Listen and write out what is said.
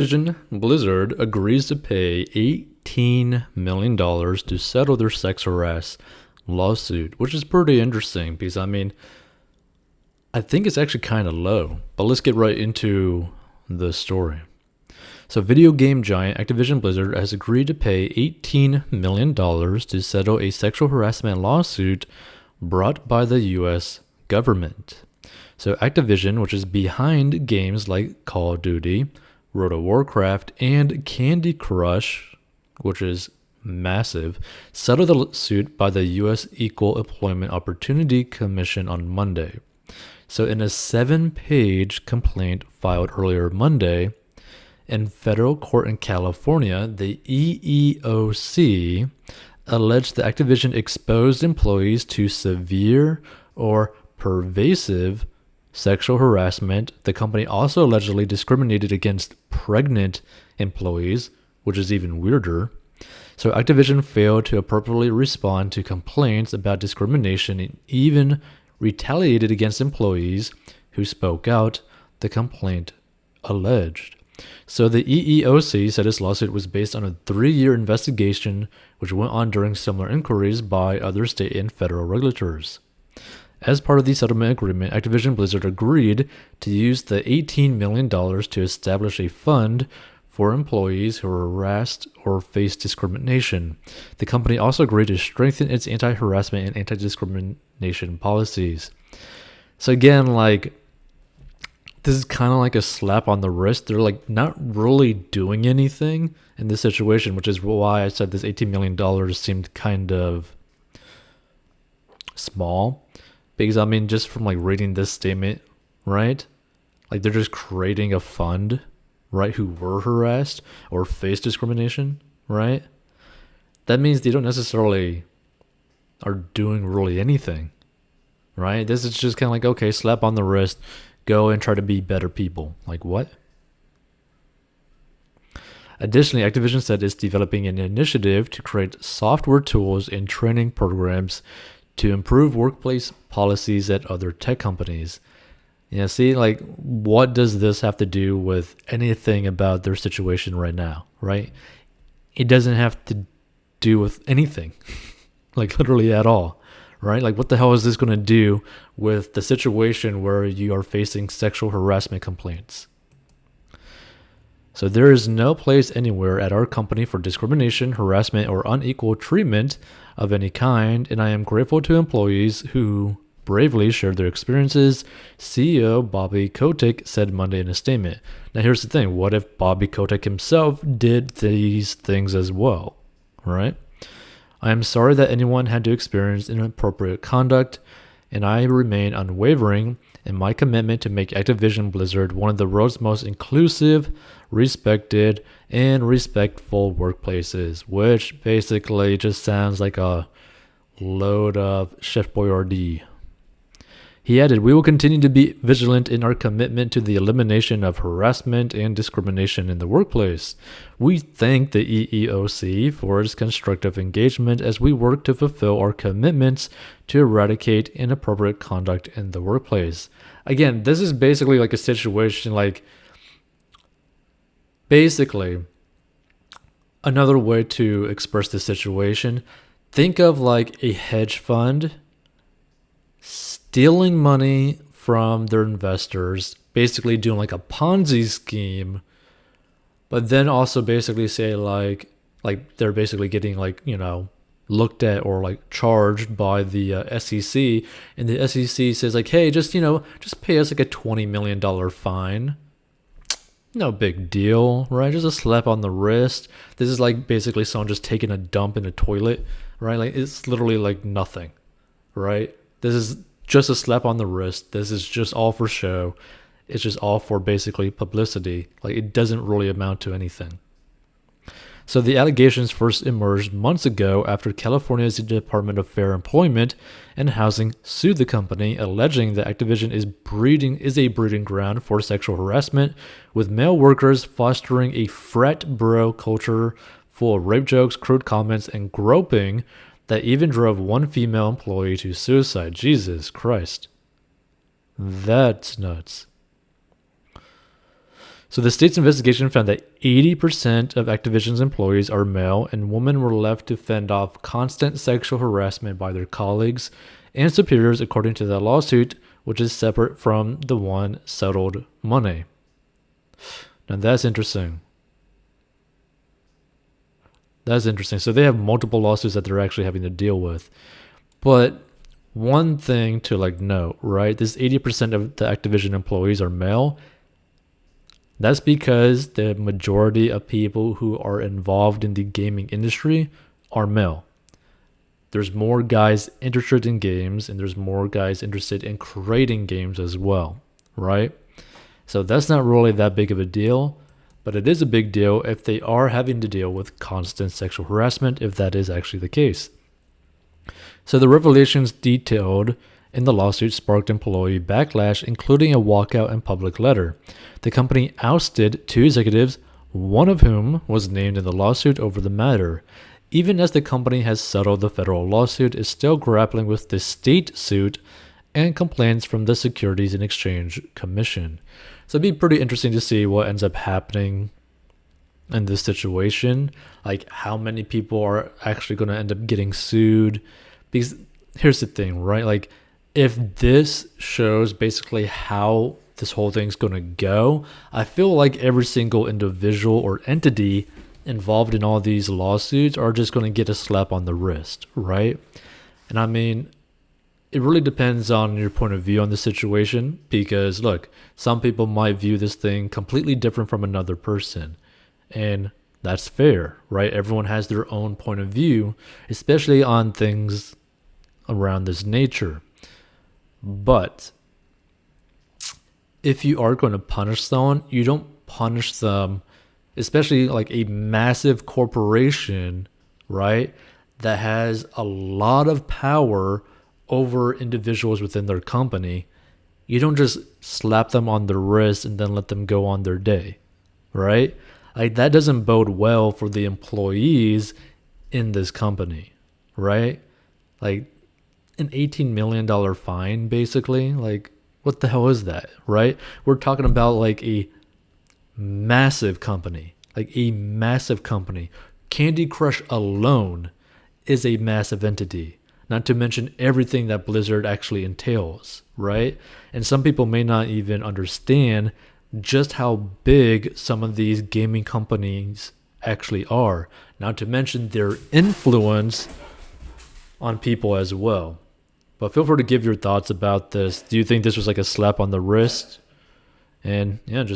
Activision Blizzard agrees to pay $18 million to settle their sex harass lawsuit, which is pretty interesting because, I think it's actually kind of low. But let's get right into the story. So, video game giant Activision Blizzard has agreed to pay $18 million to settle a sexual harassment lawsuit brought by the US government. So, Activision, which is behind games like Call of Duty, World of Warcraft, and Candy Crush, which is massive, settled the suit by the U.S. Equal Employment Opportunity Commission on Monday. So, in a 7-page complaint filed earlier Monday, in federal court in California, the EEOC alleged that Activision exposed employees to severe or pervasive sexual harassment. The company also allegedly discriminated against pregnant employees, which is even weirder. So Activision failed to appropriately respond to complaints about discrimination and even retaliated against employees who spoke out, the complaint alleged. So the EEOC said its lawsuit was based on a 3-year investigation which went on during similar inquiries by other state and federal regulators. As part of the settlement agreement, Activision Blizzard agreed to use the $18 million to establish a fund for employees who were harassed or faced discrimination. The company also agreed to strengthen its anti-harassment and anti-discrimination policies. So again, this is kind of like a slap on the wrist. They're not really doing anything in this situation, which is why I said this $18 million seemed kind of small. Because, just from reading this statement, right? They're just creating a fund, right? Who were harassed or faced discrimination, right? That means they don't necessarily are doing really anything, right? This is just kind of okay, slap on the wrist, go and try to be better people. What? Additionally, Activision said it's developing an initiative to create software tools and training programs to improve workplace policies at other tech companies. Yeah, see, what does this have to do with anything about their situation right now, right? It doesn't have to do with anything, literally at all, right? What the hell is this going to do with the situation where you are facing sexual harassment complaints? So there is no place anywhere at our company for discrimination, harassment, or unequal treatment of any kind, and I am grateful to employees who bravely shared their experiences, CEO Bobby Kotick said Monday in a statement. Now here's the thing, what if Bobby Kotick himself did these things as well, right? I am sorry that anyone had to experience inappropriate conduct, and I remain unwavering in my commitment to make Activision Blizzard one of the world's most inclusive, respected, and respectful workplaces, which basically just sounds like a load of Chef Boyardee. He added, we will continue to be vigilant in our commitment to the elimination of harassment and discrimination in the workplace. We thank the EEOC for its constructive engagement as we work to fulfill our commitments to eradicate inappropriate conduct in the workplace. Again, this is basically a situation basically another way to express the situation. Think of a hedge fund stealing money from their investors, basically doing a Ponzi scheme, but then also basically say they're basically getting looked at or charged by the SEC, and the SEC says hey, just pay us a $20 million fine. No big deal, right? Just a slap on the wrist. This is basically someone just taking a dump in a toilet, right? It's literally nothing, right? This is just a slap on the wrist. This is just all for show. It's just all for basically publicity. It doesn't really amount to anything. So the allegations first emerged months ago after California's Department of Fair Employment and Housing sued the company, alleging that Activision is a breeding ground for sexual harassment, with male workers fostering a frat bro culture full of rape jokes, crude comments, and groping that even drove one female employee to suicide. Jesus Christ. That's nuts. So the state's investigation found that 80% of Activision's employees are male, and women were left to fend off constant sexual harassment by their colleagues and superiors, according to the lawsuit, which is separate from the one settled Monday. Now that's interesting. That's interesting. So they have multiple lawsuits that they're actually having to deal with. But one thing to note, right? This 80% of the Activision employees are male. That's because the majority of people who are involved in the gaming industry are male. There's more guys interested in games, and there's more guys interested in creating games as well, right? So that's not really that big of a deal, but it is a big deal if they are having to deal with constant sexual harassment, if that is actually the case. So the revelations detailed in the lawsuit sparked employee backlash, including a walkout and public letter. The company ousted 2 executives, one of whom was named in the lawsuit over the matter. Even as the company has settled the federal lawsuit, is still grappling with the state suit and complaints from the Securities and Exchange Commission. So it'd be pretty interesting to see what ends up happening in this situation, like how many people are actually going to end up getting sued. Because here's the thing, right? Like, if this shows basically how this whole thing's going to go, I feel like every single individual or entity involved in all these lawsuits are just going to get a slap on the wrist, right? And I mean, it really depends on your point of view on the situation, because look, some people might view this thing completely different from another person, and that's fair, right? Everyone has their own point of view, especially on things around this nature. But if you are going to punish someone, you don't punish them, especially like a massive corporation, right, that has a lot of power over individuals within their company. You don't just slap them on the wrist and then let them go on their day, right? Like, that doesn't bode well for the employees in this company, right? Like, an $18 million fine, basically. Like, what the hell is that, right? We're talking about like a massive company, Candy Crush alone is a massive entity, not to mention everything that Blizzard actually entails, right? And some people may not even understand just how big some of these gaming companies actually are, not to mention their influence on people as well. But feel free to give your thoughts about this. Do you think this was like a slap on the wrist? And yeah, just